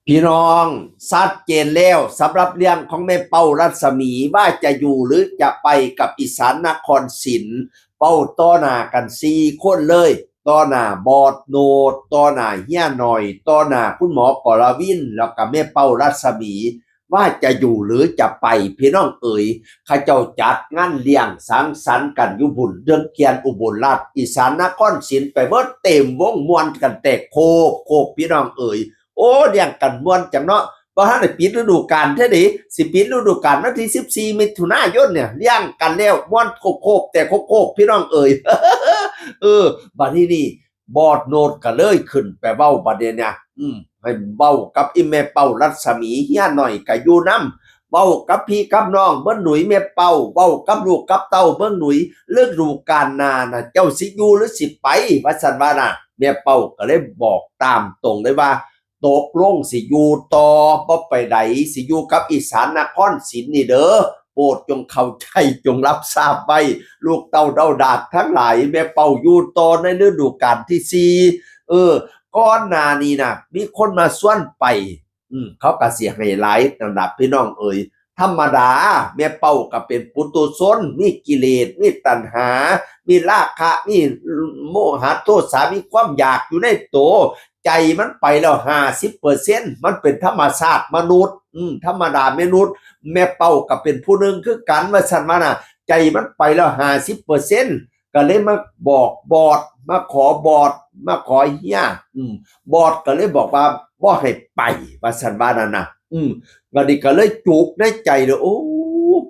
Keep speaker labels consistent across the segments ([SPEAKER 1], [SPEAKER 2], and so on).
[SPEAKER 1] พี่น้องชัดเจนแล้วสำหรับเรื่องของแม่เป้ารัศมีว่าจะอยู่หรือจะไปกับอีสานนครศรีเป้าต่อหน้ากัน4 คนเลยต่อหน้าบอดโนดต่อหน้าเฮียหน่อยต่อหน้าคุณหมอกรวินแล้วก็แม่เป้ารัศมีว่าจะอยู่หรือจะไปพี่น้องเอ๋ยข้าเจ้าจัดงานเลี้ยงสังสรรค์กันอยู่บุญเดือนเกียนอุบลราชอีสานนครศรีไปเบิดเต็มวงมวนกันแตกโคกพี่น้องเอ๋ยโอ้เลี้ยงกันม่วนจังเนาะบ่ทันได้ปิดฤดูกาลเท่านี้สิปิดฤดูกาลวันที่14มิถุนายนเนี่ยเลี้ยงกันแล้วม่วนโคกแต่โคกพี่น้องเอ๋ยบัดนี้นี่บอดโนดก็เลยขึ้นไปเว้าบัดเนี่ยให้เว้ากับอีแม่เป้ารัศมีเฮียหน่อยก็อยู่นำเว้ากับพี่กับน้องเบิ่งหนุ่ยแม่เป้าเว้ากับลูกกับเต้าเบิ่งหนุ่ยฤดูกาลหน้าน่ะเจ้าสิอยู่หรือสิไปว่าซั่นว่าน่ะแม่เป้าก็เลยบอกตามตรงเลยว่าตกลงสิอยู่ต่อบ่ไปใดสิอยู่กับอีสานนครศรีนี่เด้อโปรดจงเข้าใจจงรับทราบไว้ลูกเต้าเดาดากทั้งหลายแม่เป่าอยู่ต่อในฤดูกาลที่4ก่อนหน้านี้น่ะมีคนมาส่วนไปเขาก็สิให้หลายระดับพี่น้องเอ๋ยธรรมดาแม่เป่าก็เป็นปุถุชนมีกิเลสมีตัณหามีราคะมีโมหะโทสะมีความอยากอยู่ในตัวใจมันไปแล้ว50%มันเป็นธรรมชาติมนุษย์ธรรมดามนุษย์แม่เป้าก็เป็นผู้หนึ่งคือกันว่าซั่นว่าน่ะใจมันไปแล้ว50%ก็เลยมาบอกบอดมาขอบอดมาขอเฮียบอดก็เลยบอกว่าบ่ให้ไปว่าซั่นว่านั่นน่ะบัดนี้ก็เลยจุกในใจเลยโอ้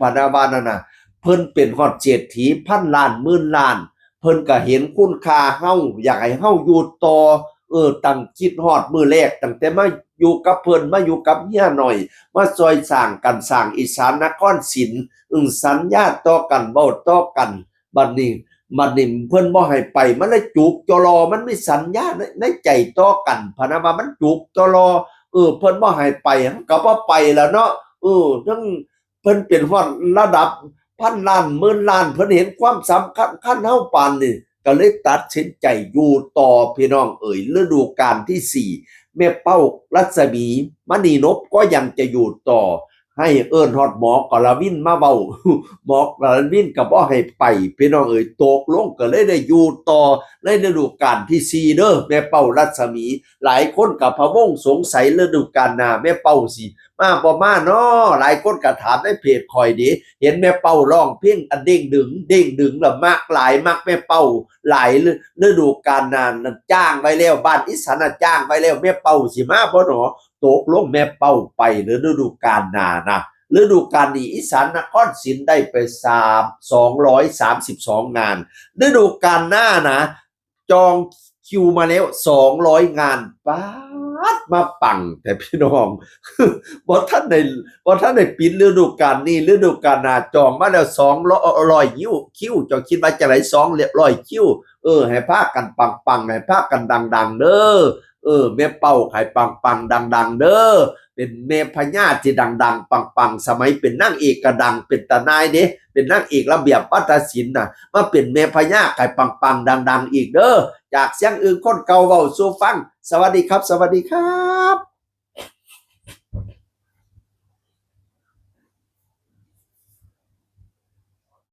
[SPEAKER 1] พะนาว่านั่นน่ะเพิ่นเป็นฮอดเศรษฐีพันล้านหมื่นล้านเพิ่นก็เห็นคุณค่าเฮาอยากให้เฮาอยู่ต่อตั้งคิดฮอดมื้อแรกตั้งแต่มาอยู่กับเพิ่นมาอยู่กับเฮียหน่อยมาซอยสร้างกันสร้างอีสานนครศรีสัญญาต่อกันเว้าต่อกันบัดนี้เพิ่นบ่ให้ไปมันเลยจุกจอรอมันมีสัญญาในใจต่อกันพะนะว่ามันจุกจอรอเพิ่นบ่ให้ไปก็บ่ไปแล้วเนาะทั้งเพิ่นเป็นฮอดระดับพันล้านหมื่นล้านเพิ่นเห็นความสำคัญเฮาปานนี้ก็เลยตัดสินใจอยู่ต่อพี่น้องเอ๋ยฤดูกาลที่4แม่เป้ารัศมีมณีนพก็ยังจะอยู่ต่อให้เอิ้นฮอดหมอกรวินมาเว้าหมอกรวินก็บ่ให้ไปพี่น้องเอ๋ยตกลงก็เลยได้อยู่ต่อในฤดูกาลที่4เด้อแม่เป้ารัศมีหลายคนก็พะวงสงสัยฤดูกาลหน้าแม่เป้าสิมาบ่มาน้อหลายคนก็ถามในเพจข่อยดิเห็นแม่เป้าร้องเพลงอันเด้งดึงแล้วมักหลายมักแม่เป้าหลายฤดูกาลหน้านั้นจ้างไว้แล้วบ้านอีสานจ้างไว้แล้วแม่เป้าสิมาบ่น้อตกลงแม่เป้าไปฤดูกาลหน้านะฤดูกาลนี้อีสานนครศรีได้ไป232งานฤดูกาลหน้านะจองคิวมาแล้ว200งานป๊าดมาปังแต่พี่น้องบ่ทันได้ปิดฤดูกาลนี้ฤดูกาลหน้าจองมาแล้ว200คิวเจ้าคิดว่าจังได๋200คิวให้พากันปังๆให้พากันดังๆเด้อแม่เป้าให้ปังๆดังๆเด้อเป็นแม่พญาที่ดังๆปังๆสมัยเป็นนางเอกก็ดังเป็นตาหน่ายเด้เป็นนางเอกระเบียบวัฒนศิลป์น่ะมาเป็นแม่พญาให้ปังๆดังๆอีกเด้อจากเสียงอื่นคนเก่าเว้าสู่ฟังสวัสดีครับสวัสดีครับ